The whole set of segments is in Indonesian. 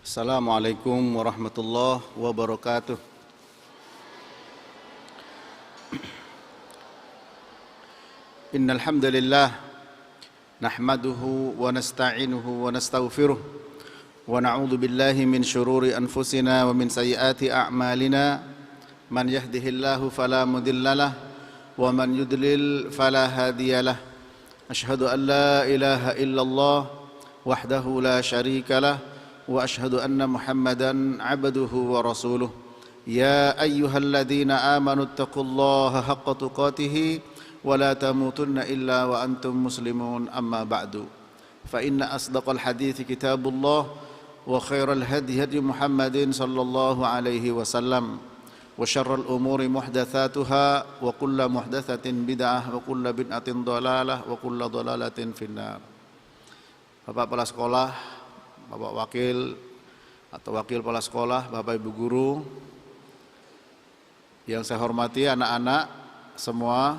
Assalamualaikum warahmatullahi wabarakatuh. Innal hamdalillah nahmaduhu wa nasta'inuhu wa nastaghfiruh wa na'udzu billahi min shururi anfusina wa min sayyiati a'malina. Man yahdihillahu fala mudhillalah wa man yudlil fala hadiyalah. Asyhadu an la ilaha illallah wahdahu la syarikalah wa asyhadu anna Muhammadan abduhu wa rasuluh. Ya ayyuhalladzina amanu taqullaha haqqa tuqatih wa la tamutunna illa wa antum muslimun, amma ba'du. Fa inna asdaqal hadithi kitabullah wa khairal hadi hadi Muhammadin sallallahu alaihi wasallam wa syarral umuri muhdatsatuha wa kullu muhdatsatin bid'ah wa kullu bid'atin dhalalah wa kullu dhalalatin finnar. Bapak kepala sekolah, Bapak wakil atau wakil kepala sekolah, Bapak Ibu guru yang saya hormati, anak-anak semua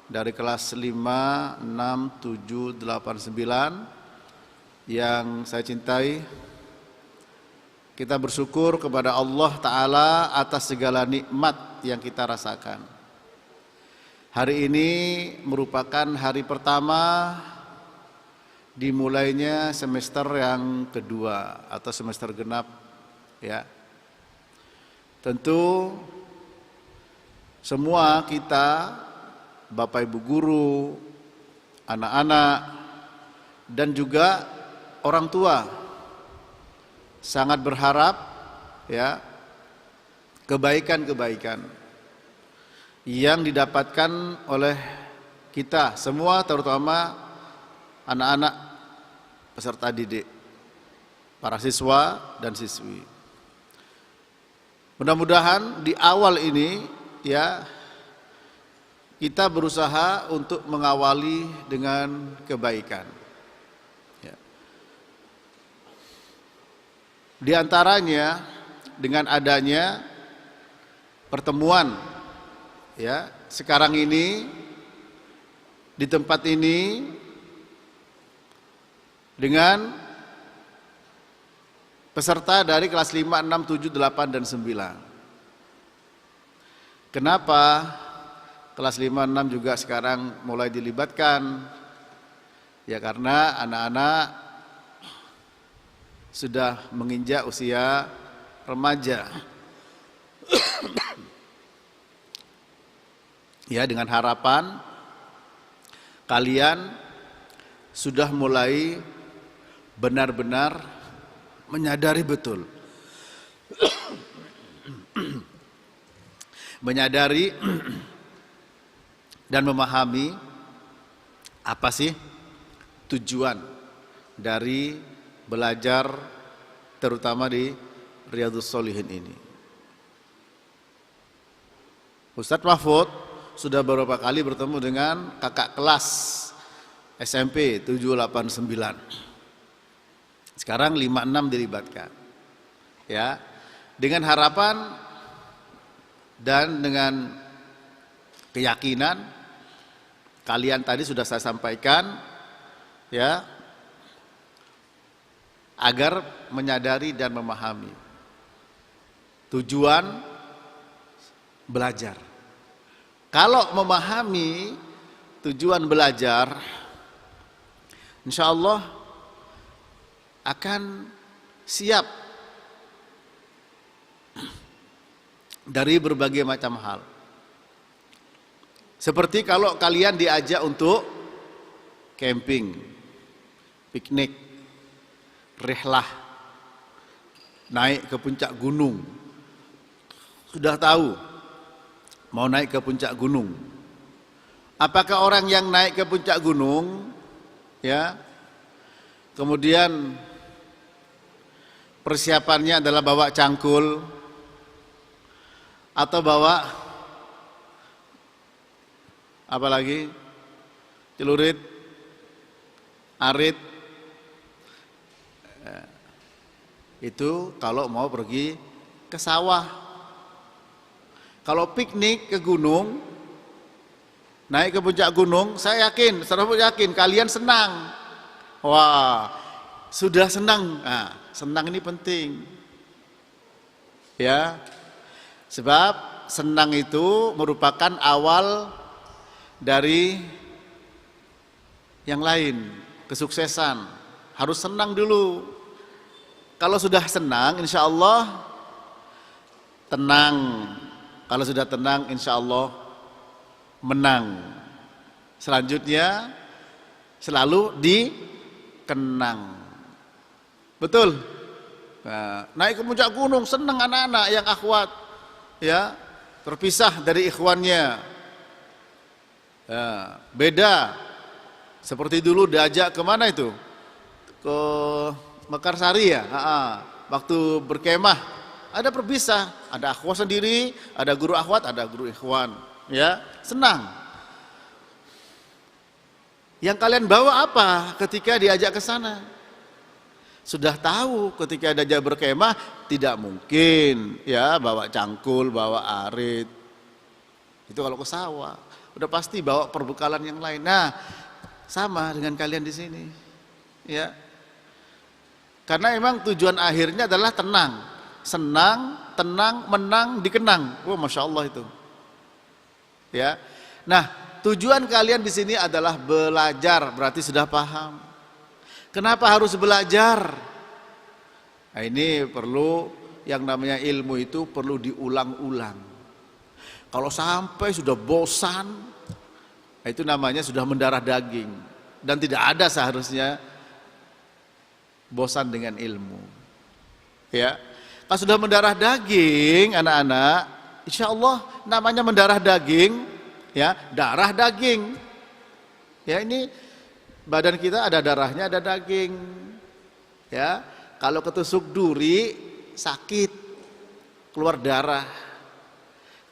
dari kelas 5, 6, 7, 8, 9 yang saya cintai. Kita bersyukur kepada Allah Ta'ala atas segala nikmat yang kita rasakan. Hari ini merupakan hari pertama dimulainya semester yang kedua atau semester genap, ya. Tentu semua kita, Bapak Ibu guru, anak-anak, dan juga orang tua sangat berharap, ya, kebaikan-kebaikan yang didapatkan oleh kita semua, terutama anak-anak peserta didik, para siswa dan siswi. Mudah-mudahan di awal ini, ya, kita berusaha untuk mengawali dengan kebaikan. Ya. Di antaranya dengan adanya pertemuan, ya, sekarang ini di tempat ini dengan peserta dari kelas 5, 6, 7, 8, dan 9. Kenapa kelas 5, 6 juga sekarang mulai dilibatkan? Ya karena anak-anak sudah menginjak usia remaja. Ya, dengan harapan kalian sudah mulai benar-benar menyadari betul, menyadari dan memahami apa sih tujuan dari belajar terutama di Riyadhus Shalihin ini. Ustadz Mahfud sudah beberapa kali bertemu dengan kakak kelas SMP 789. Sekarang 5, 6 dilibatkan. Ya, dengan harapan dan dengan keyakinan kalian tadi sudah saya sampaikan, ya, agar menyadari dan memahami tujuan belajar. Kalau memahami tujuan belajar, insya Allah akan siap dari berbagai macam hal. Seperti kalau kalian diajak untuk camping, piknik, rihlah, naik ke puncak gunung. Sudah tahu mau naik ke puncak gunung. Apakah orang yang naik ke puncak gunung, ya, kemudian persiapannya adalah bawa cangkul atau bawa apa lagi, celurit, arit, itu kalau mau pergi ke sawah. Kalau piknik ke gunung, naik ke puncak gunung, saya yakin, 100% yakin kalian senang. Wah, sudah senang. Nah, senang ini penting. Ya. Sebab senang itu merupakan awal dari yang lain, kesuksesan. Harus senang dulu. Kalau sudah senang, insya Allah tenang. Kalau sudah tenang, insya Allah menang. Selanjutnya selalu dikenang. Betul. Nah, naik ke puncak gunung, senang anak-anak yang akhwat, ya, terpisah dari ikhwannya. Ya, beda. Seperti dulu diajak kemana itu? Ke Mekarsari ya. Waktu berkemah ada perpisah, ada akhwat sendiri, ada guru akhwat, ada guru ikhwan. Ya, senang. Yang kalian bawa apa ketika diajak ke sana? Sudah tahu ketika diajak berkemah tidak mungkin ya bawa cangkul, bawa arit. Itu kalau ke sawah, udah pasti bawa perbekalan yang lain. Nah, sama dengan kalian di sini. Ya. Karena emang tujuan akhirnya adalah tenang, senang, tenang, menang, dikenang. Wah, Masya Allah itu. Ya. Nah, tujuan kalian di sini adalah belajar, berarti sudah paham. Kenapa harus belajar? Nah, ini perlu yang namanya ilmu itu perlu diulang-ulang. Kalau sampai sudah bosan, nah itu namanya sudah mendarah daging dan tidak ada seharusnya bosan dengan ilmu. Ya, kalau sudah mendarah daging, anak-anak, insya Allah namanya mendarah daging, ya, darah daging. Ya, ini badan kita ada darahnya, ada daging. Ya, kalau ketusuk duri sakit, keluar darah.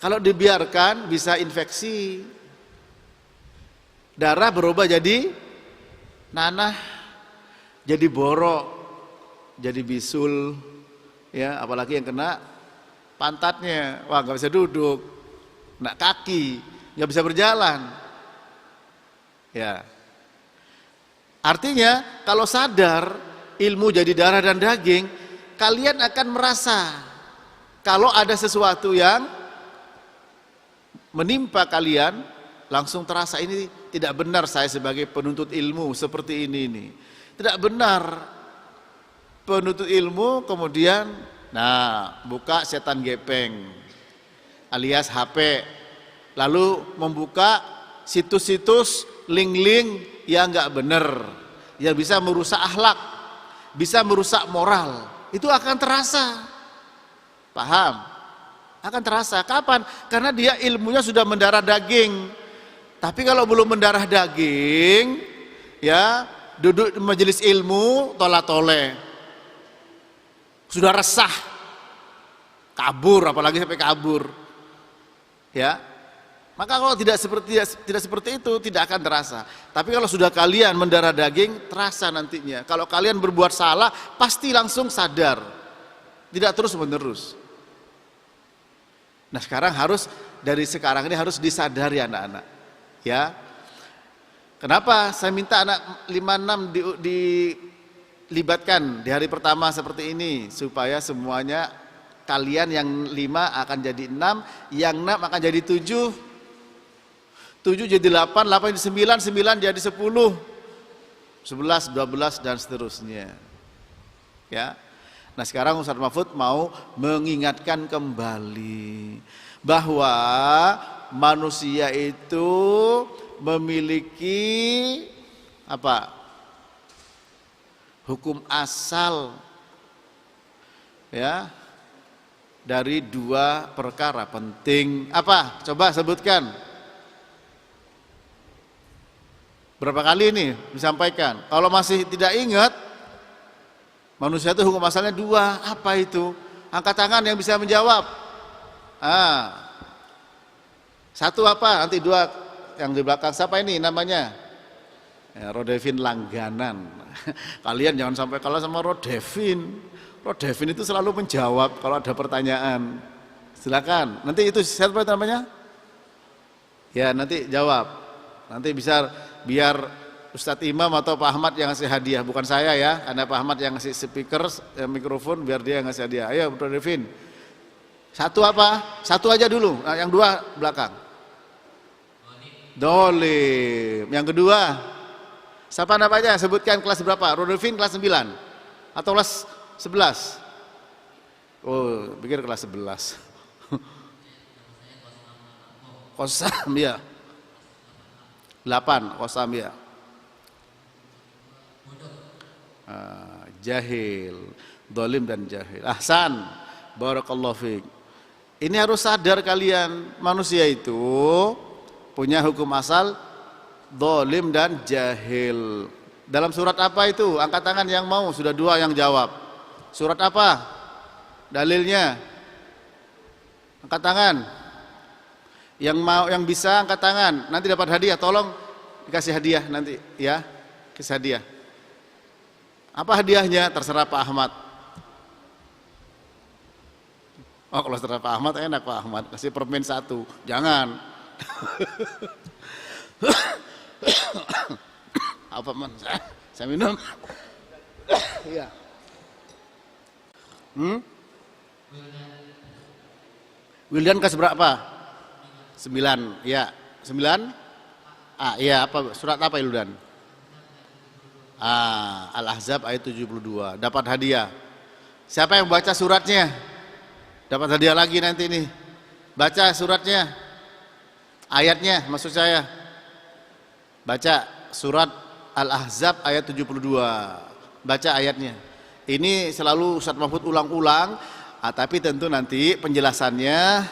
Kalau dibiarkan bisa infeksi. Darah berubah jadi nanah, jadi borok, jadi bisul, ya, apalagi yang kena pantatnya, wah nggak bisa duduk, kena kaki, nggak bisa berjalan, ya. Artinya kalau sadar ilmu jadi darah dan daging, kalian akan merasa kalau ada sesuatu yang menimpa kalian, langsung terasa ini tidak benar saya sebagai penuntut ilmu seperti ini. Tidak benar penuntut ilmu kemudian buka setan gepeng alias HP, lalu membuka situs-situs link-link yang nggak benar, yang bisa merusak akhlak, bisa merusak moral. Itu akan terasa. Paham? Akan terasa. Kapan? Karena dia ilmunya sudah mendarah daging. Tapi kalau belum mendarah daging, ya, duduk di majelis ilmu tola-tole, sudah resah, kabur, apalagi sampai kabur, ya. Maka kalau tidak seperti itu tidak akan terasa. Tapi kalau sudah kalian mendarah daging, terasa nantinya. Kalau kalian berbuat salah, pasti langsung sadar, tidak terus menerus. Nah, sekarang dari sekarang ini harus disadari anak-anak. Ya, kenapa saya minta anak 5-6 dilibatkan di hari pertama seperti ini, supaya semuanya kalian yang 5 akan jadi 6, yang 6 akan jadi 7, 7 jadi 8, 8 jadi 9, 9 jadi 10, 11, 12 dan seterusnya. Ya. Nah, sekarang Ustaz Mahfud mau mengingatkan kembali bahwa manusia itu memiliki apa? Hukum asal, ya, dari 2 perkara penting. Apa? Coba sebutkan. Berapa kali ini disampaikan? Kalau masih tidak ingat, manusia itu hukum asalnya 2. Apa itu? Angkat tangan yang bisa menjawab. 1 apa? Nanti 2 yang di belakang. Siapa ini namanya? Ya, Rodevin langganan. Kalian jangan sampai kalah sama Rodevin. Rodevin itu selalu menjawab kalau ada pertanyaan. Silakan. Nanti itu siapa namanya? Ya, nanti jawab. Nanti bisa biar Ustadz Imam atau Pak Ahmad yang ngasih hadiah, bukan saya ya, karena Pak Ahmad yang ngasih speaker, mikrofon, biar dia yang ngasih hadiah. Ayo Bro Devin, satu apa? Satu aja dulu, nah, yang dua belakang. Dolim. Yang kedua, siapa namanya? Sebutkan kelas berapa? Bro Devin kelas 9 atau kelas 11? Oh, pikir kelas 11. Kosam ya. 8 kosam ya. Jahil, dolim dan jahil. Ahsan, barakallahu fiik. Ini harus sadar kalian, manusia itu punya hukum asal dolim dan jahil. Dalam surat apa itu? Angkat tangan yang mau, sudah 2 yang jawab. Surat apa? Dalilnya? Angkat tangan. Yang mau, yang bisa angkat tangan. Nanti dapat hadiah, tolong dikasih hadiah nanti ya. Kasih hadiah. Apa hadiahnya? Terserah Pak Ahmad. Oh, kalau terserah Pak Ahmad enak Pak Ahmad, kasih permen 1. Jangan. Apa man? Saya minum. Iya. Wildan kasih berapa? 9. Ya, 9. Iya, apa surat apa Wildan? Al-Ahzab ayat 72. Dapat hadiah. Siapa yang baca suratnya? Dapat hadiah lagi nanti nih. Baca suratnya. Ayatnya maksud saya. Baca surat Al-Ahzab ayat 72. Baca ayatnya. Ini selalu Ustaz Mahfud ulang-ulang, tapi tentu nanti penjelasannya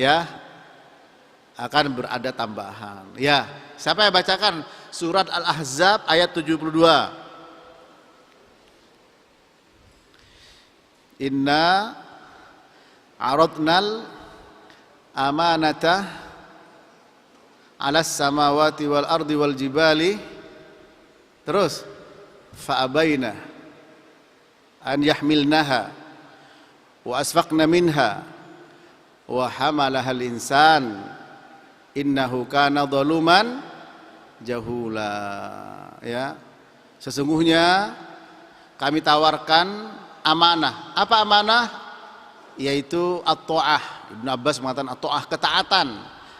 ya akan berada tambahan. Ya, siapa yang bacakan surat Al-Ahzab ayat 72? Inna aradnal amanata 'alas samawati wal ardi wal jibali. Terus fa'abaina an yahmilnaha wa asfaqna minha wa hamalahal insan innahu kana zaluman jahula. Ya, sesungguhnya kami tawarkan amanah. Apa amanah? Yaitu at-ta'ah. Ibnu Abbas mengatakan at-ta'ah, ketaatan.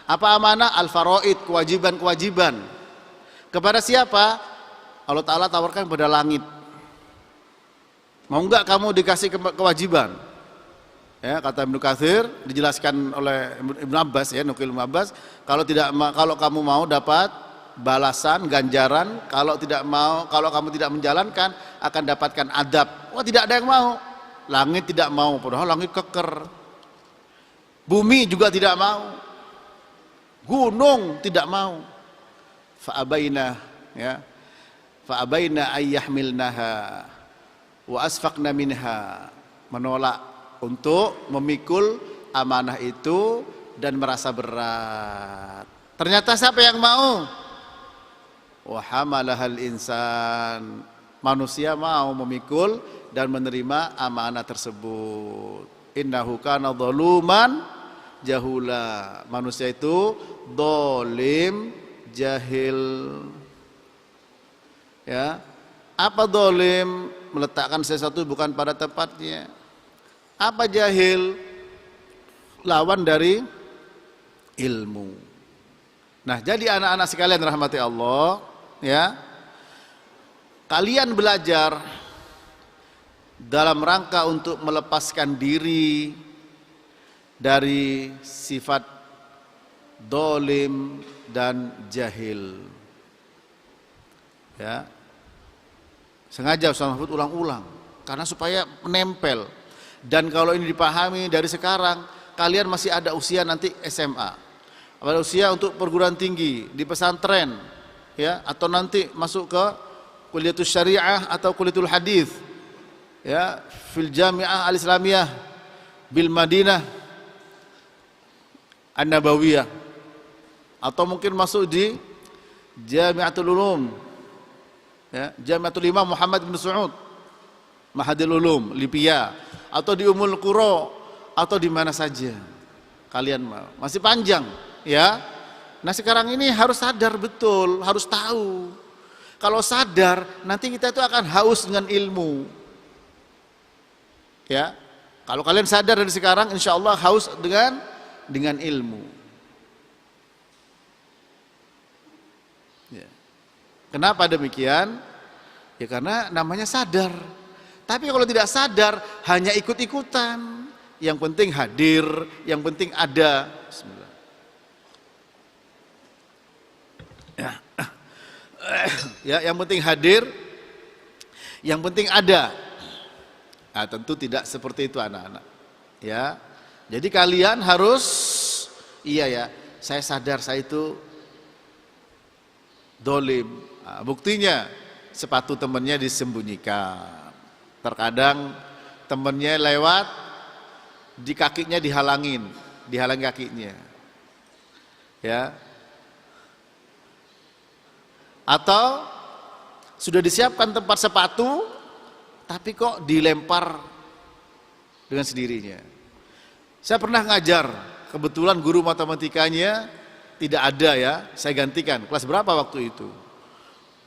Apa amanah? Al-faraid, kewajiban-kewajiban. Kepada siapa? Allah Ta'ala tawarkan kepada langit. Mau enggak kamu dikasih kewajiban? Ya, kata Ibnu Katsir, dijelaskan oleh Ibnu Abbas ya, nukil Ibnu Abbas, kalau kamu mau dapat balasan, ganjaran, kalau kamu tidak menjalankan akan dapatkan adab. Wah, tidak ada yang mau. Langit tidak mau, padahal langit keker. Bumi juga tidak mau. Gunung tidak mau. Fa'abaina ya. Fa'abaina ayyahmilnaha wa asfaqna minha. Menolak untuk memikul amanah itu dan merasa berat. Ternyata siapa yang mau? Wa hamalahal insan. Manusia mau memikul dan menerima amanah tersebut. Innahu kana zaluman jahula. Manusia itu dolim, jahil. Ya, apa dolim? Meletakkan sesuatu bukan pada tempatnya. Apa jahil? Lawan dari ilmu. Nah, jadi anak-anak sekalian rahmati Allah, ya, kalian belajar dalam rangka untuk melepaskan diri dari sifat dolim dan jahil. Ya, sengaja Ustaz Mahfud ulang-ulang karena supaya menempel. Dan kalau ini dipahami dari sekarang, kalian masih ada usia nanti SMA, ada usia untuk perguruan tinggi di pesantren, ya, atau nanti masuk ke kuliatus syariah atau kuliatul hadis, ya, fil jami'ah al-islamiyah bil Madinah an-Nabawiyah, atau mungkin masuk di Jami'atul Ulum, ya, Jami'atul Imam Muhammad bin Saud, Mahadil Ulum Libya, atau di Ummul Qura, atau di mana saja kalian mau. Masih panjang, ya. Nah, sekarang ini harus sadar betul, harus tahu. kalau sadar, nanti kita itu akan haus dengan ilmu. Ya, kalau kalian sadar dari sekarang, insya Allah haus dengan ilmu. Ya. Kenapa demikian? Ya karena namanya sadar. Tapi kalau tidak sadar, hanya ikut-ikutan. Yang penting hadir, yang penting ada. Bismillah. Ya, yang penting hadir, yang penting ada. Nah, tentu tidak seperti itu anak-anak. Ya, jadi kalian harus, iya ya, saya sadar saya itu dolim. Nah, buktinya sepatu temannya disembunyikan. Terkadang temannya lewat, di kakinya dihalangi kakinya. Ya. Atau sudah disiapkan tempat sepatu, tapi kok dilempar dengan sendirinya. Saya pernah ngajar, kebetulan guru matematikanya tidak ada ya, saya gantikan. Kelas berapa waktu itu?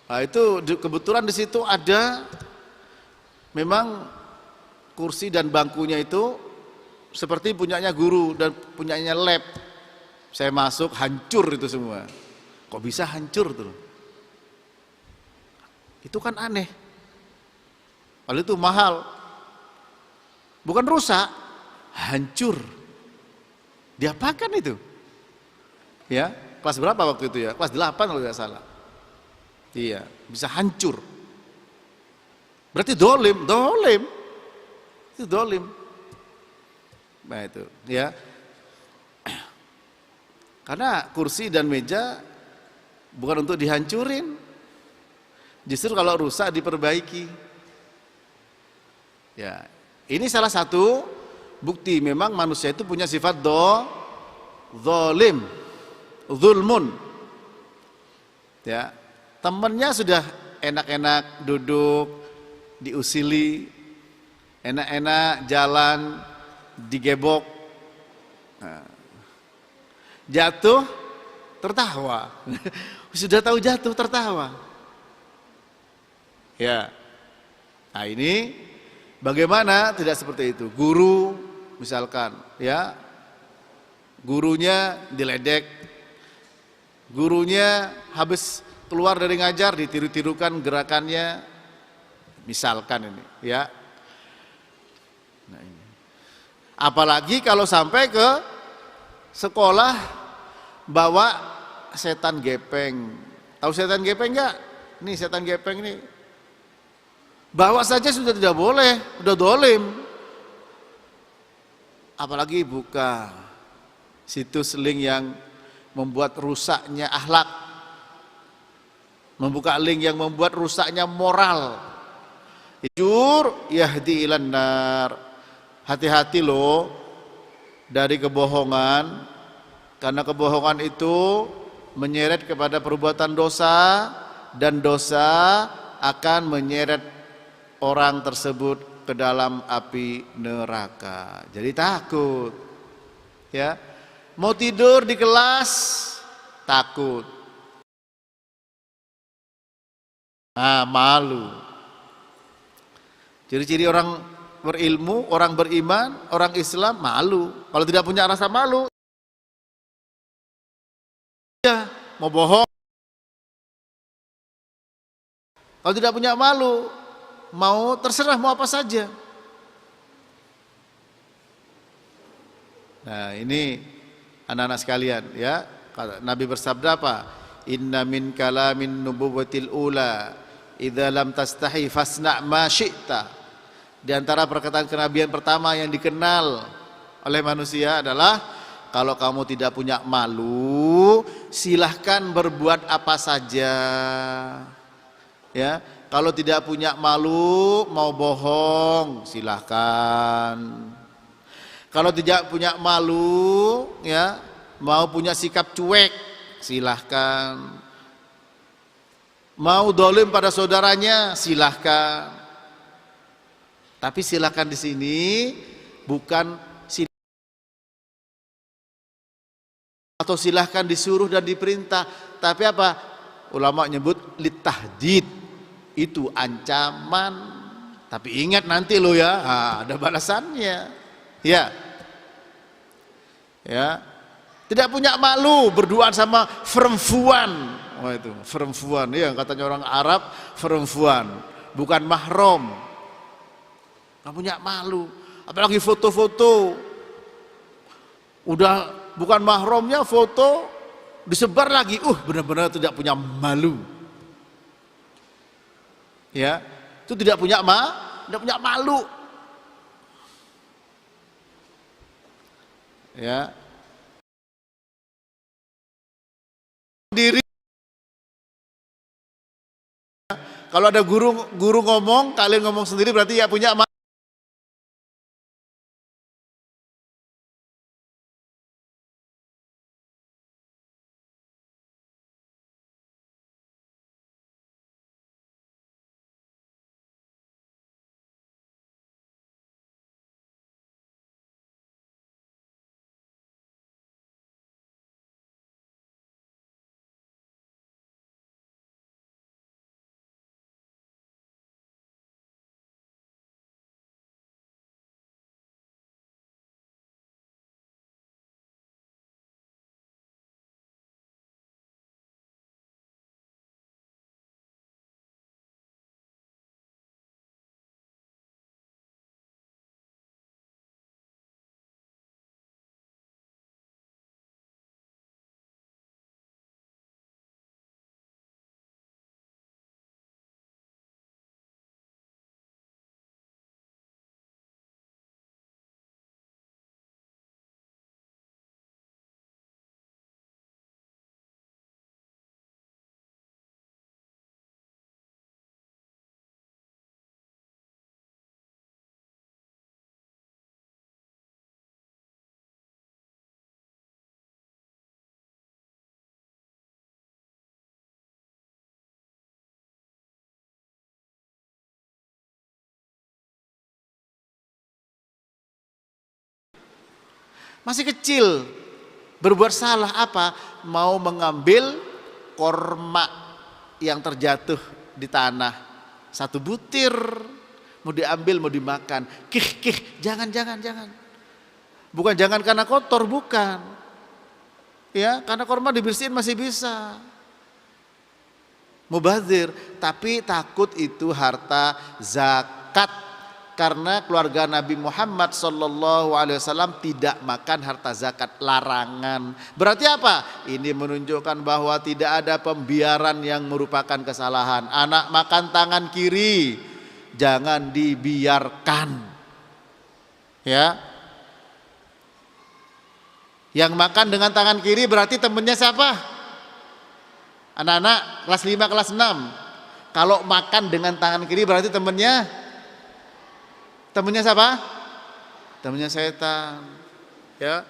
Nah, itu kebetulan di situ ada memang kursi dan bangkunya itu seperti punyanya guru dan punyanya lab. Saya masuk, hancur itu semua. Kok bisa hancur tuh? Itu kan aneh. Kalau itu mahal. Bukan rusak, hancur. Diapakan itu? Ya, kelas berapa waktu itu ya? Kelas 8 kalau tidak salah. Iya, bisa hancur. Berarti dolim. Itu dolim. Nah itu, ya. Karena kursi dan meja bukan untuk dihancurin. Justru kalau rusak diperbaiki. Ya, ini salah satu bukti memang manusia itu punya sifat zalim, zulmun. Ya, temannya sudah enak-enak duduk, diusili, enak-enak jalan, digebok, nah, jatuh, tertawa. Sudah tahu jatuh, tertawa. Ya, nah ini bagaimana tidak seperti itu? Guru misalkan, ya, gurunya diledek, gurunya habis keluar dari ngajar ditiru-tirukan gerakannya, misalkan ini, ya. Nah ini, apalagi kalau sampai ke sekolah bawa setan gepeng. Tahu setan gepeng nggak? Nih setan gepeng nih. Bawa saja sudah tidak boleh, sudah dolim. Apalagi buka situs link yang membuat rusaknya akhlak, membuka link yang membuat rusaknya moral. Jujur yahdi ilan nar. Hati-hati loh dari kebohongan, karena kebohongan itu menyeret kepada perbuatan dosa, dan dosa akan menyeret orang tersebut ke dalam api neraka. Jadi takut. Ya. Mau tidur di kelas takut. Nah, malu. Ciri-ciri orang berilmu, orang beriman, orang Islam malu. Kalau tidak punya rasa malu, ya, mau bohong. Kalau tidak punya malu, mau terserah mau apa saja. Nah ini anak-anak sekalian ya, Nabi bersabda apa? Inna min kalamin nubuwatil ula idza lam tastahi fasna' ma syi'ta. Di antara perkataan kenabian pertama yang dikenal oleh manusia adalah kalau kamu tidak punya malu, silahkan berbuat apa saja. Ya, kalau tidak punya malu, mau bohong, silahkan. Kalau tidak punya malu, ya, mau punya sikap cuek, silahkan. Mau dolim pada saudaranya, silahkan. Tapi silahkan di sini bukan atau silahkan disuruh dan diperintah, tapi apa? ulama nyebut litahdid, itu ancaman. Tapi ingat nanti lo ya, ada balasannya. Ya, ya, tidak punya malu berduaan sama perempuan. Oh itu perempuan, ya katanya orang Arab perempuan, bukan mahram. Nggak punya malu, apalagi foto-foto. Udah bukan mahramnya foto disebar lagi, benar-benar tidak punya malu. Ya, itu tidak punya malu. Ya. Diri. Kalau ada guru ngomong, kalian ngomong sendiri berarti ya punya malu. Masih kecil, berbuat salah apa? Mau mengambil korma yang terjatuh di tanah, 1 butir, mau diambil, mau dimakan. Jangan. Bukan jangan karena kotor, bukan. Ya, karena korma dibersihin masih bisa. Mubazir, tapi takut itu harta zakat. Karena keluarga Nabi Muhammad SAW tidak makan harta zakat, larangan. Berarti apa? Ini menunjukkan bahwa tidak ada pembiaran yang merupakan kesalahan. Anak makan tangan kiri, jangan dibiarkan. Ya. Yang makan dengan tangan kiri berarti temennya siapa? Anak-anak kelas 5, kelas 6. Kalau makan dengan tangan kiri berarti temennya siapa? Temannya setan. Ya.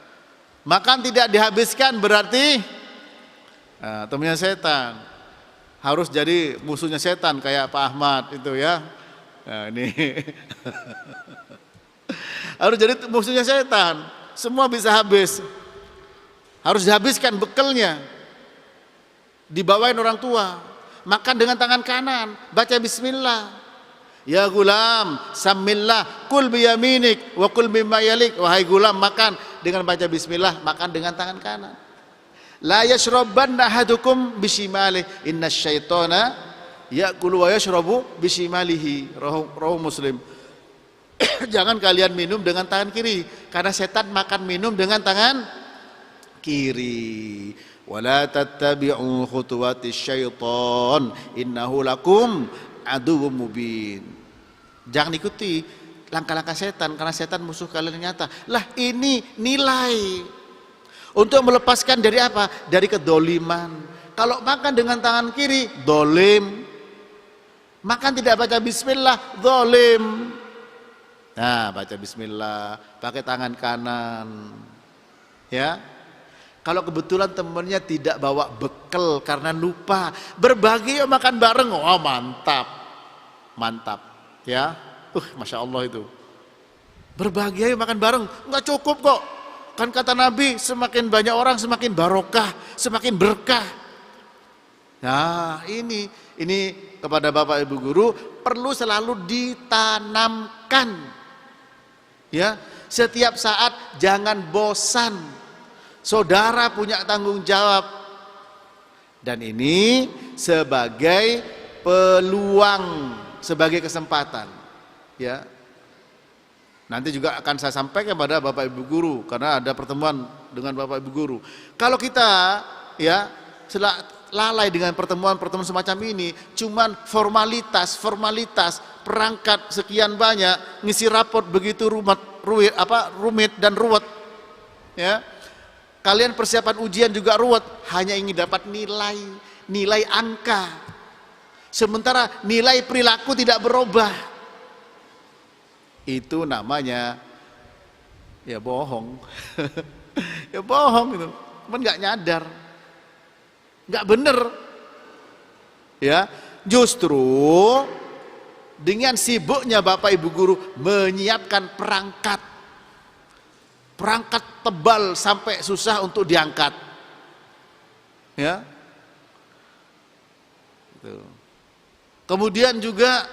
Makan tidak dihabiskan berarti temannya setan. Harus jadi musuhnya setan kayak Pak Ahmad itu ya. Nah, ini harus jadi musuhnya setan. Semua bisa habis. Harus dihabiskan bekalnya. Dibawain orang tua. Makan dengan tangan kanan, baca bismillah. Ya gulam, samillah, kul biyaminik, wa kul mimma yalik. Wahai gulam, makan dengan baca bismillah, makan dengan tangan kanan. La yashrabanna ahadukum bishimalihi, inna syaitana ya'kulu wa yashrabu bishimalihi. Rawahu Muslim. Jangan kalian minum dengan tangan kiri, karena setan makan minum dengan tangan kiri. Wala tattabi'u khutuwatis syaitan, innahu lakum aduwwum mubin. Jangan ikuti langkah-langkah setan, karena setan musuh kalian yang nyata. Lah ini nilai untuk melepaskan dari apa? Dari kedoliman. Kalau makan dengan tangan kiri, dolim. Makan tidak baca bismillah, dolim. Nah, baca bismillah, pakai tangan kanan. Ya. Kalau kebetulan temennya tidak bawa bekal karena lupa, berbagi yuk makan bareng. Oh mantap. Ya, Masya Allah itu. Berbagi ayo makan bareng, nggak cukup kok. Kan kata Nabi, semakin banyak orang semakin barokah, semakin berkah. Nah, ini kepada Bapak Ibu guru perlu selalu ditanamkan. Ya, setiap saat jangan bosan. Saudara punya tanggung jawab. Dan ini sebagai peluang, sebagai kesempatan. Ya. Nanti juga akan saya sampaikan kepada Bapak Ibu guru karena ada pertemuan dengan Bapak Ibu guru. Kalau kita ya lalai dengan pertemuan-pertemuan semacam ini, cuman formalitas, perangkat sekian banyak, ngisi raport begitu rumit dan ruwet. Ya. Kalian persiapan ujian juga ruwet, hanya ingin dapat nilai angka. Sementara nilai perilaku tidak berubah. Itu namanya ya bohong. Ya bohong itu. Cuman nggak nyadar. Nggak bener. Ya, justru dengan sibuknya Bapak Ibu guru menyiapkan perangkat tebal sampai susah untuk diangkat. Ya. Gitu. Kemudian juga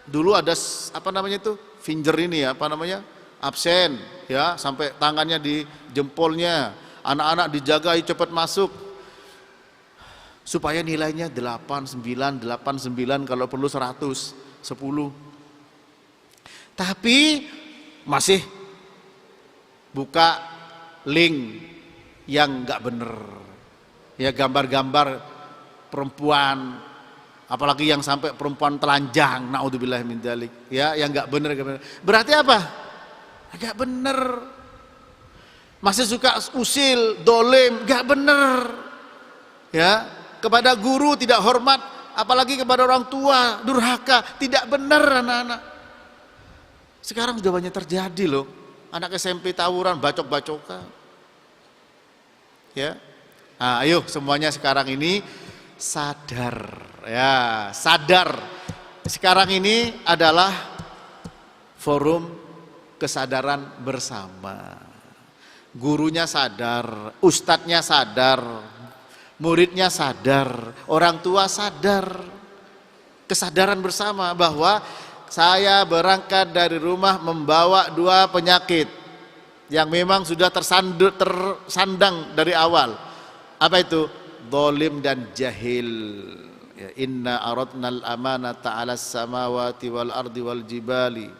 dulu ada apa namanya itu? Finger ini ya, apa namanya? Absen ya, sampai tangannya di jempolnya. Anak-anak dijagai cepat masuk. Supaya nilainya 89 kalau perlu 100, 10. Tapi masih buka link yang enggak bener. Ya, gambar-gambar perempuan, apalagi yang sampai perempuan telanjang, naudzubillah min dzalik, ya, yang enggak bener. Berarti apa? Enggak bener. Masih suka usil, dolim, enggak bener. Ya, kepada guru tidak hormat, apalagi kepada orang tua, durhaka, tidak bener anak-anak. Sekarang sudah banyak terjadi loh. Anak SMP tawuran, bacok-bacokan. Ya. Nah, ayo semuanya sekarang ini sadar. Ya, sadar. Sekarang ini adalah forum kesadaran bersama. Gurunya sadar, ustadznya sadar, muridnya sadar, orang tua sadar. Kesadaran bersama bahwa saya berangkat dari rumah membawa 2 penyakit yang memang sudah tersandang dari awal. Apa itu? Zalim dan jahil. Ya, inna aradnal amanata 'alas samawati wal ardi wal jibali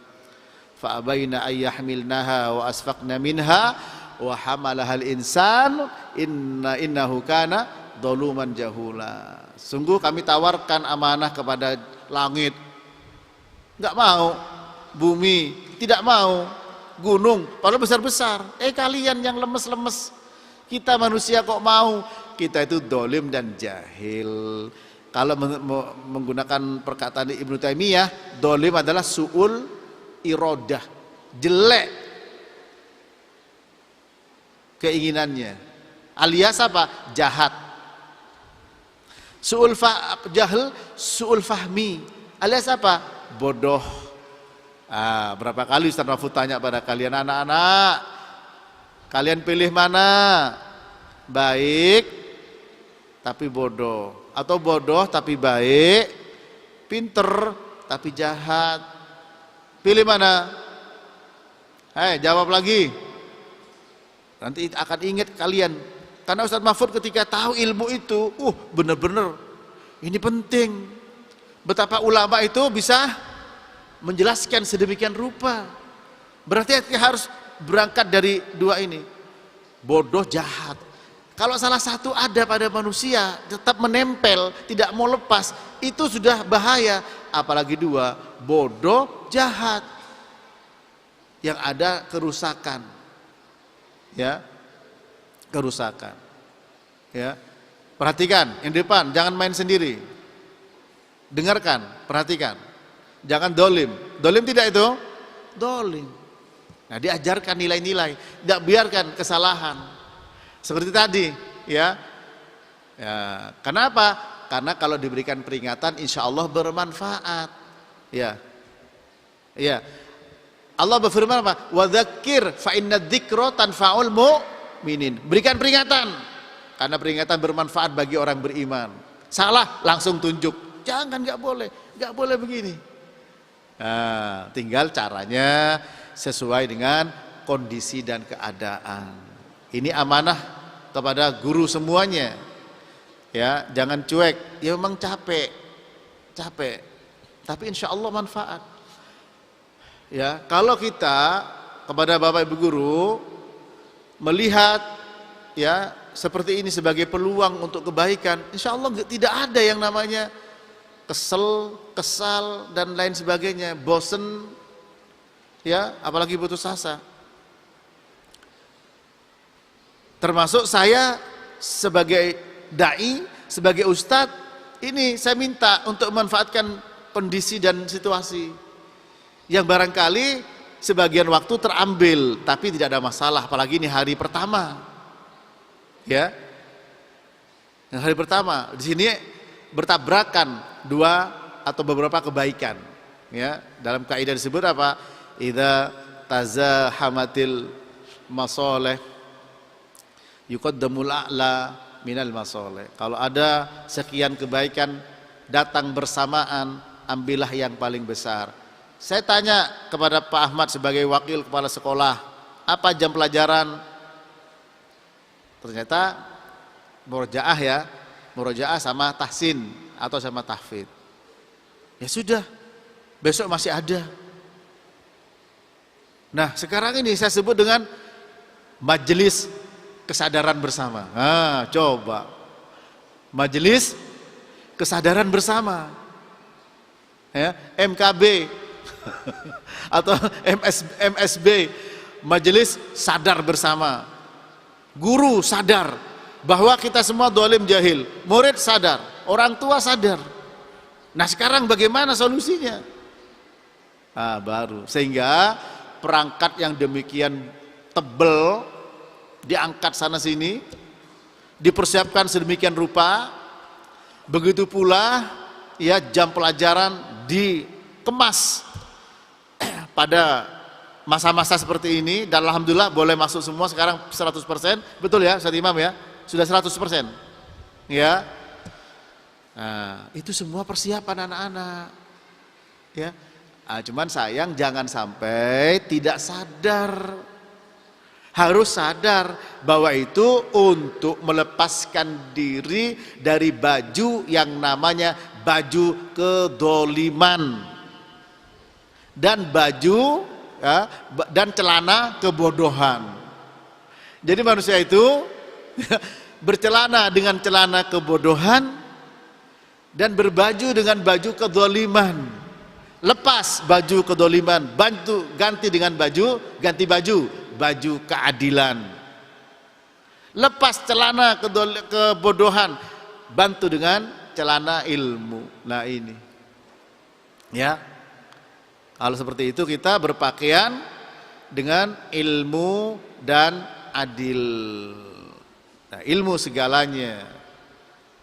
fa abaina ay yahmilnaha wa asfaqna minha wa hamalahal insan innahu kana zaluman jahula. Sungguh kami tawarkan amanah kepada langit, enggak mau, bumi tidak mau, gunung padahal besar-besar, kalian yang lemes-lemes, kita manusia kok mau. Kita itu zalim dan jahil. Kalau menggunakan perkataan Ibnu Taimiyah, zalim adalah su'ul iradah, jelek keinginannya, alias apa? Jahat. Jahil, su'ul fahmi, alias apa? Bodoh. Berapa kali Ustaz Mahfud tanya pada kalian anak-anak, kalian pilih mana? Baik tapi bodoh, atau bodoh tapi baik, pinter tapi jahat? Pilih mana? Jawab lagi. Nanti akan ingat kalian. Karena Ustaz Mahfud ketika tahu ilmu itu, benar-benar ini penting. Betapa ulama itu bisa menjelaskan sedemikian rupa. Berarti kita harus berangkat dari 2 ini. Bodoh, jahat. Kalau salah satu ada pada manusia, tetap menempel, tidak mau lepas, itu sudah bahaya. Apalagi 2, bodoh, jahat. Yang ada kerusakan. Ya, kerusakan. Ya, perhatikan yang depan, jangan main sendiri. Dengarkan, perhatikan. Jangan dolim. Dolim tidak itu? Dolim. Nah, diajarkan nilai-nilai, tidak biarkan kesalahan. Seperti tadi, ya. Ya, kenapa? Karena kalau diberikan peringatan, insya Allah bermanfaat. Ya, ya. Allah berfirman apa? Wadzakir fa inna dzikra tanfa'ul mu'minin. Berikan peringatan karena peringatan bermanfaat bagi orang beriman. Salah langsung tunjuk. Jangan, nggak boleh begini. Nah, tinggal caranya sesuai dengan kondisi dan keadaan. Ini amanah kepada guru semuanya. Ya, jangan cuek. Ya memang capek. Tapi insya Allah manfaat. Ya, kalau kita kepada Bapak Ibu guru melihat ya seperti ini sebagai peluang untuk kebaikan, insya Allah tidak ada yang namanya kesal dan lain sebagainya, bosen, ya, apalagi putus asa. Termasuk saya sebagai dai, sebagai ustadz, ini saya minta untuk memanfaatkan kondisi dan situasi yang barangkali sebagian waktu terambil, tapi tidak ada masalah, apalagi ini hari pertama, ya, yang hari pertama di sini bertabrakan dua atau beberapa kebaikan, ya, dalam kaidah disebut apa? Idza tazahamatil masalih yuqaddamul a'la minal masalih. Kalau ada sekian kebaikan datang bersamaan, ambillah yang paling besar. Saya tanya kepada Pak Ahmad sebagai wakil kepala sekolah, apa jam pelajaran? Ternyata murojaah, ya, murojaah sama tahsin atau sama tahfidz. Ya sudah, besok masih ada. Nah, sekarang ini saya sebut dengan majelis kesadaran bersama. Nah, coba majelis kesadaran bersama, ya, MKB atau MSB, majelis sadar bersama. Guru sadar bahwa kita semua dolim jahil, murid sadar, orang tua sadar. Nah, sekarang bagaimana solusinya? Nah, baru sehingga perangkat yang demikian tebel diangkat sana sini, dipersiapkan sedemikian rupa. Begitu pula ya jam pelajaran dikemas pada masa-masa seperti ini, dan alhamdulillah boleh masuk semua sekarang 100%, betul ya Ustaz Imam ya? Sudah 100%. Ya. Nah, itu semua persiapan anak-anak. Ya. Nah, cuman sayang jangan sampai tidak sadar. Harus sadar bahwa itu untuk melepaskan diri dari baju yang namanya baju kedoliman dan baju, ya, dan celana kebodohan. Jadi manusia itu bercelana dengan celana kebodohan dan berbaju dengan baju kedoliman. Lepas baju kedoliman, ganti dengan ganti baju keadilan. Lepas celana kebodohan, bantu dengan celana ilmu. Nah ini, ya, kalau seperti itu kita berpakaian dengan ilmu dan adil. Nah, ilmu segalanya.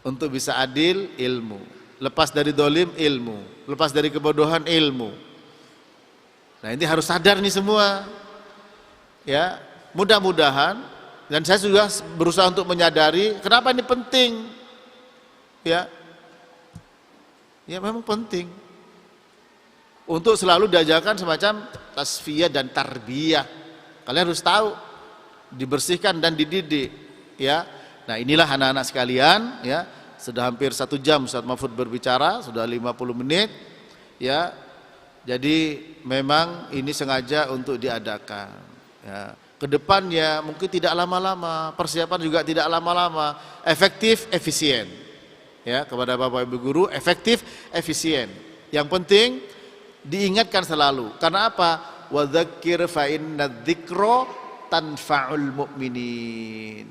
Untuk bisa adil, ilmu. Lepas dari dolim, ilmu. Lepas dari kebodohan, ilmu. Nah ini harus sadar nih semua. Ya, mudah-mudahan, dan saya juga berusaha untuk menyadari kenapa ini penting. Ya, memang penting untuk selalu diajarkan semacam tasfiyah dan tarbiyah. Kalian harus tahu, dibersihkan dan dididik. Ya, nah inilah anak-anak sekalian. Ya, sudah hampir 1 jam Ustaz Mahfud berbicara, sudah 50 menit. Ya, jadi memang ini sengaja untuk diadakan. Ya, kedepannya mungkin tidak lama-lama, persiapan juga tidak lama-lama, efektif, efisien. Ya, kepada Bapak Ibu guru, efektif, efisien. Yang penting diingatkan selalu. Karena apa? Wa dzakir fa inna dzikra tanfa'ul mu'minin.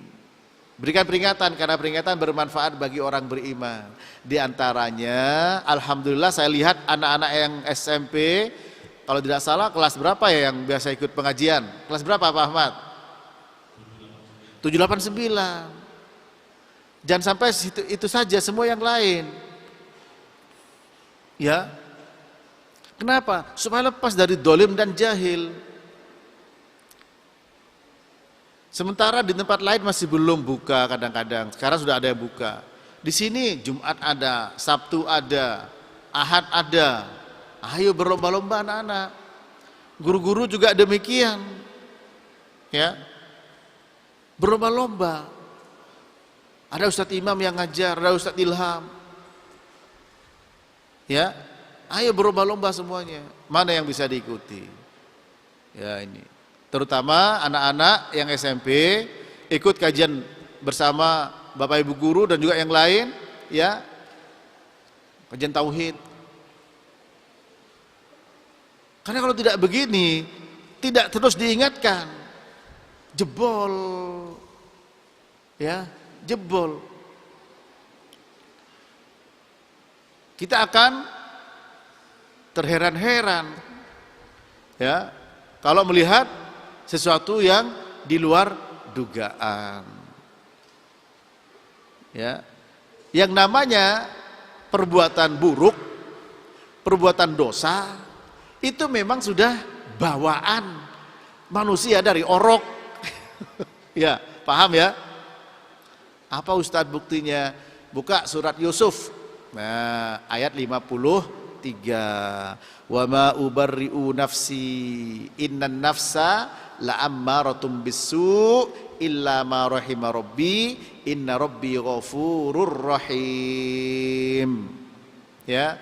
Berikan peringatan karena peringatan bermanfaat bagi orang beriman. Di antaranya, alhamdulillah saya lihat anak-anak yang SMP, kalau tidak salah kelas berapa ya yang biasa ikut pengajian? Kelas berapa Pak Ahmad? 789. Jangan sampai itu saja, semua yang lain. Ya. Kenapa? Supaya lepas dari dolim dan jahil. Sementara di tempat lain masih belum buka kadang-kadang. Sekarang sudah ada yang buka. Di sini Jumat ada, Sabtu ada, Ahad ada. Ayo berlomba-lomba anak-anak. Guru-guru juga demikian. Ya. Berlomba-lomba. Ada Ustadz Imam yang ngajar, ada Ustadz Ilham. Ya. Ayo berlomba-lomba semuanya. Mana yang bisa diikuti? Ya ini. Terutama anak-anak yang SMP ikut kajian bersama Bapak Ibu guru dan juga yang lain, ya. Kajian tauhid. Karena kalau tidak begini, tidak terus diingatkan, jebol. Ya, jebol. Kita akan terheran-heran, ya, kalau melihat sesuatu yang di luar dugaan. Ya. Yang namanya perbuatan buruk, perbuatan dosa, itu memang sudah bawaan manusia dari orok. Ya, paham ya? Apa Ustadz buktinya? Buka surat Yusuf. Nah, ayat 53. Wa ma ubarri'u nafsi innan nafsa la'ammaratum bisu illa ma rahima rabbi inna rabbi ghafurur rahim. Ya.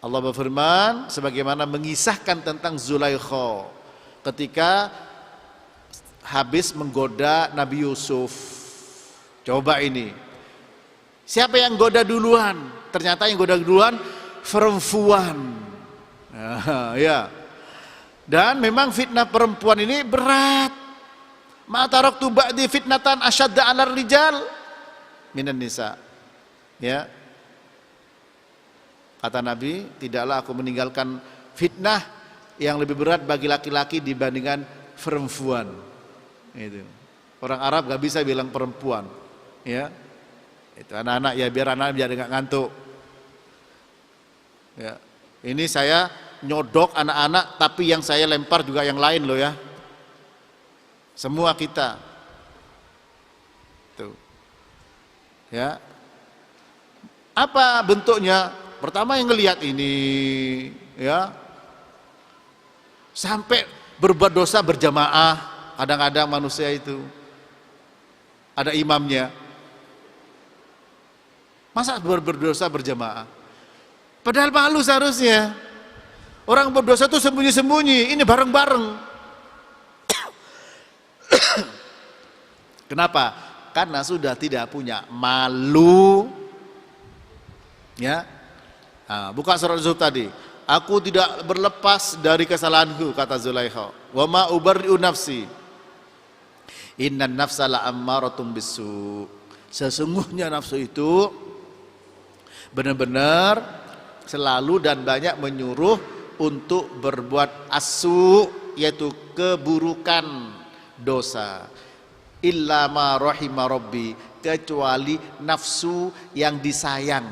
Allah berfirman sebagaimana mengisahkan tentang Zulaikha ketika habis menggoda Nabi Yusuf. Coba ini. Siapa yang goda duluan? Ternyata yang goda duluan perempuan. Ya. Dan memang fitnah perempuan ini berat. Ma taraktu ba'di fitnatan asyadda 'alar rijal minan nisa. Ya. Kata Nabi, tidaklah aku meninggalkan fitnah yang lebih berat bagi laki-laki dibandingkan perempuan. Itu. Orang Arab gak bisa bilang perempuan. Ya. Itu anak-anak ya biar anak biar enggak ngantuk. Ya. Ini saya nyodok anak-anak tapi yang saya lempar juga yang lain loh ya. Semua kita. Tuh. Ya. Apa bentuknya? Pertama yang ngelihat ini ya. Sampai berbuat dosa berjamaah, kadang-kadang manusia itu ada imamnya. Masa berdosa berjamaah? Padahal malu seharusnya. Orang berdosa itu sembunyi-sembunyi, ini bareng-bareng. Kenapa? Karena sudah tidak punya malu. Ya. Nah, buka surat Zuhud tadi. Aku tidak berlepas dari kesalahanku, kata Zulaikha. Wa ma ubarri'u nafsi. Innan nafsa la'ammaratum bisu. Sesungguhnya nafsu itu benar-benar selalu dan banyak menyuruh untuk berbuat asu, yaitu keburukan, dosa. Illa ma rahima rabbi, kecuali nafsu yang disayang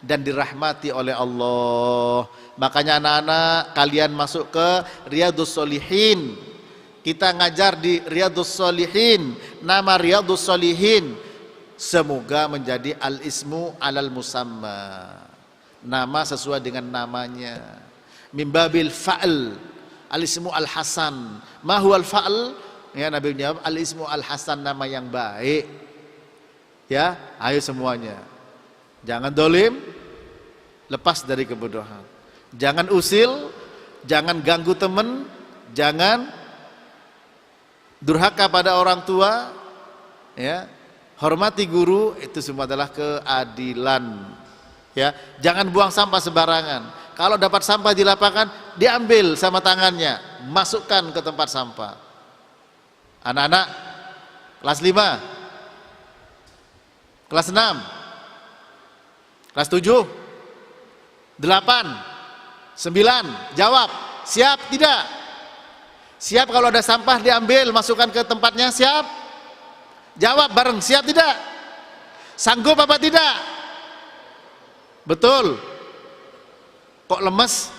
dan dirahmati oleh Allah. Makanya anak-anak kalian masuk ke Riyadhus Shalihin. Kita ngajar di Riyadhus Shalihin. Nama Riyadhus Shalihin semoga menjadi al-ismu alal musamma. Nama sesuai dengan namanya. Mimbabil fa'al. Al-ismu al-hasan. Ma huwal fa'al? Ya, Nabi menjawab al-ismu al-hasan, nama yang baik. Ya, ayo semuanya. Jangan dolim, lepas dari kebodohan. Jangan usil, jangan ganggu teman, jangan durhaka pada orang tua, ya. Hormati guru, itu semua adalah keadilan. Ya, jangan buang sampah sembarangan. Kalau dapat sampah di lapangan, diambil sama tangannya, masukkan ke tempat sampah. Anak-anak kelas 5, kelas 6, kelas 7, 8, 9, jawab, siap tidak? Siap kalau ada sampah diambil, masukkan ke tempatnya, siap? Jawab bareng, siap tidak? Sanggup apa tidak? Betul. Kok lemes?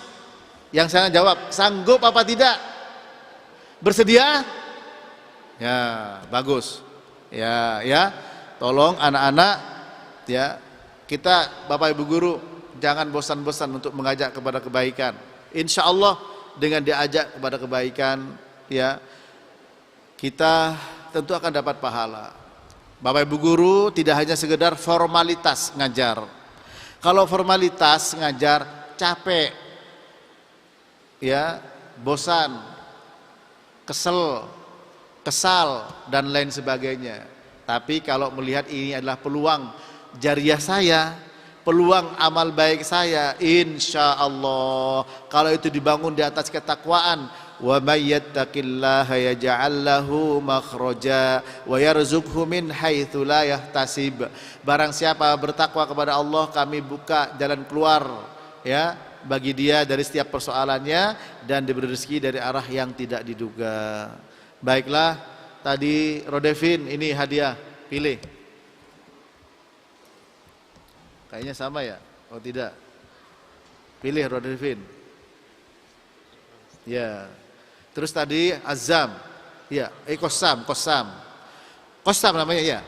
Yang saya jawab, sanggup apa tidak? Bersedia? Ya, bagus. Ya, ya. Tolong anak-anak Ya, kita Bapak Ibu guru jangan bosan-bosan untuk mengajak kepada kebaikan. Insya Allah dengan diajak kepada kebaikan, ya kita tentu akan dapat pahala. Bapak Ibu guru tidak hanya sekedar formalitas ngajar. Kalau formalitas ngajar capek, ya bosan, kesal dan lain sebagainya. Tapi kalau melihat ini adalah peluang jariah saya, peluang amal baik saya, insya Allah kalau itu dibangun di atas ketakwaan, wa may yattaqillaha yaj'al lahu makhraja wa yarzuqhu min haitsu la yahtasib. Barang siapa bertakwa kepada Allah, kami buka jalan keluar ya bagi dia dari setiap persoalannya dan diberi rezeki dari arah yang tidak diduga. Baiklah, tadi Rodevin ini hadiah, pilih. Kayaknya sama ya? Oh tidak. Pilih Rodevin. Ya. Terus tadi Azam. Ya, Kosam. Kosam namanya ya.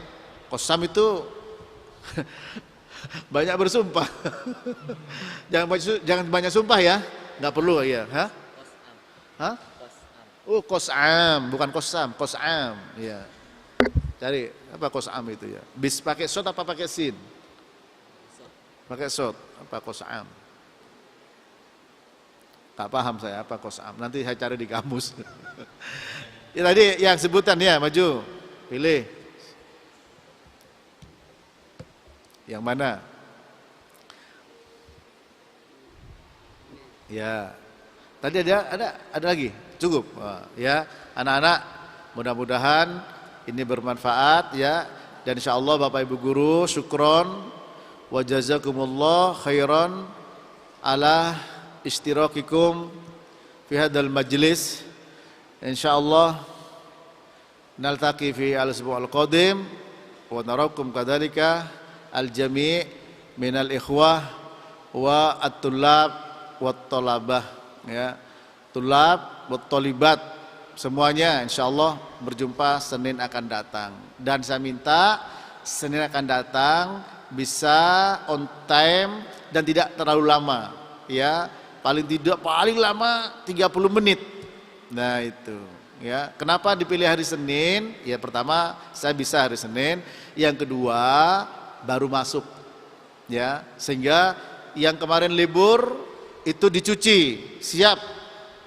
Kosam itu banyak bersumpah. Jangan banyak sumpah ya. Enggak perlu ya, Hah? Hah? Oh, Kosam, bukan Kosam, Kosam. Ya. Cari apa Kosam itu ya? Bis pakai sod apa pakai sin? Pakai sod, apa Kosam? Tak paham saya apa Kosam. Nanti saya cari di kamus. Ya, tadi yang sebutan ya, maju. Pilih. Yang mana? Ya. Tadi ada lagi. Cukup. Ya, anak-anak, mudah-mudahan ini bermanfaat ya. Dan insyaallah Bapak Ibu guru, syukron wa jazakumullah khairan ala istirakikum fi hadzal majlis. Insyaallah naltaqi fi al-usbu' al-qadim wa narakum kadzalika al-jami' minal ikhwah wa at-tullab wa at-talabah ya. Tulab wa talibat semuanya insyaallah berjumpa Senin akan datang. Dan saya minta Senin akan datang bisa on time dan tidak terlalu lama ya, paling lama 30 menit. Nah itu ya, kenapa dipilih hari Senin? Ya pertama saya bisa hari Senin, yang kedua baru masuk ya, sehingga yang kemarin libur itu dicuci siap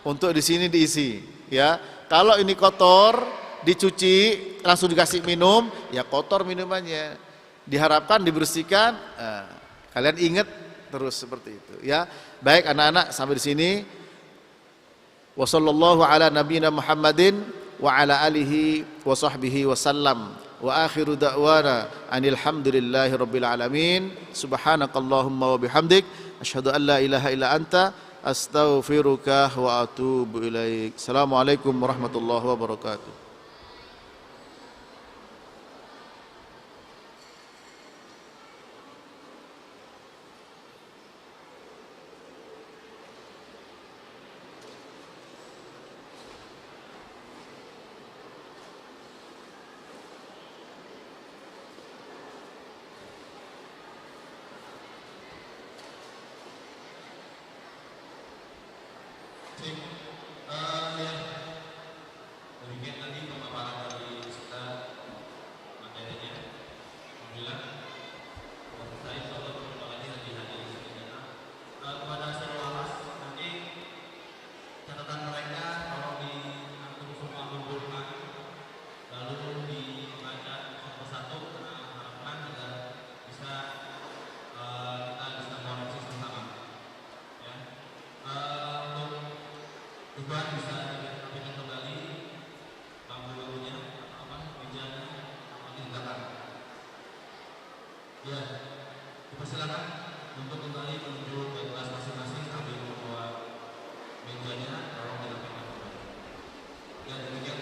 untuk di sini diisi ya. Kalau ini kotor dicuci langsung dikasih minum ya, kotor minumannya diharapkan dibersihkan. Kalian ingat terus seperti itu ya. Baik anak-anak, sampai di sini. Wa sallallahu ala nabiyina Muhammadin wa ala alihi wa sahbihi wasallam. Wa akhiru da'wana anil hamdulillahi rabbil alamin. Subhanakallahumma wa bihamdik asyhadu an la ilaha illa anta astaghfiruka wa atubu ilaik. Assalamualaikum warahmatullahi wabarakatuh. Ya, demikian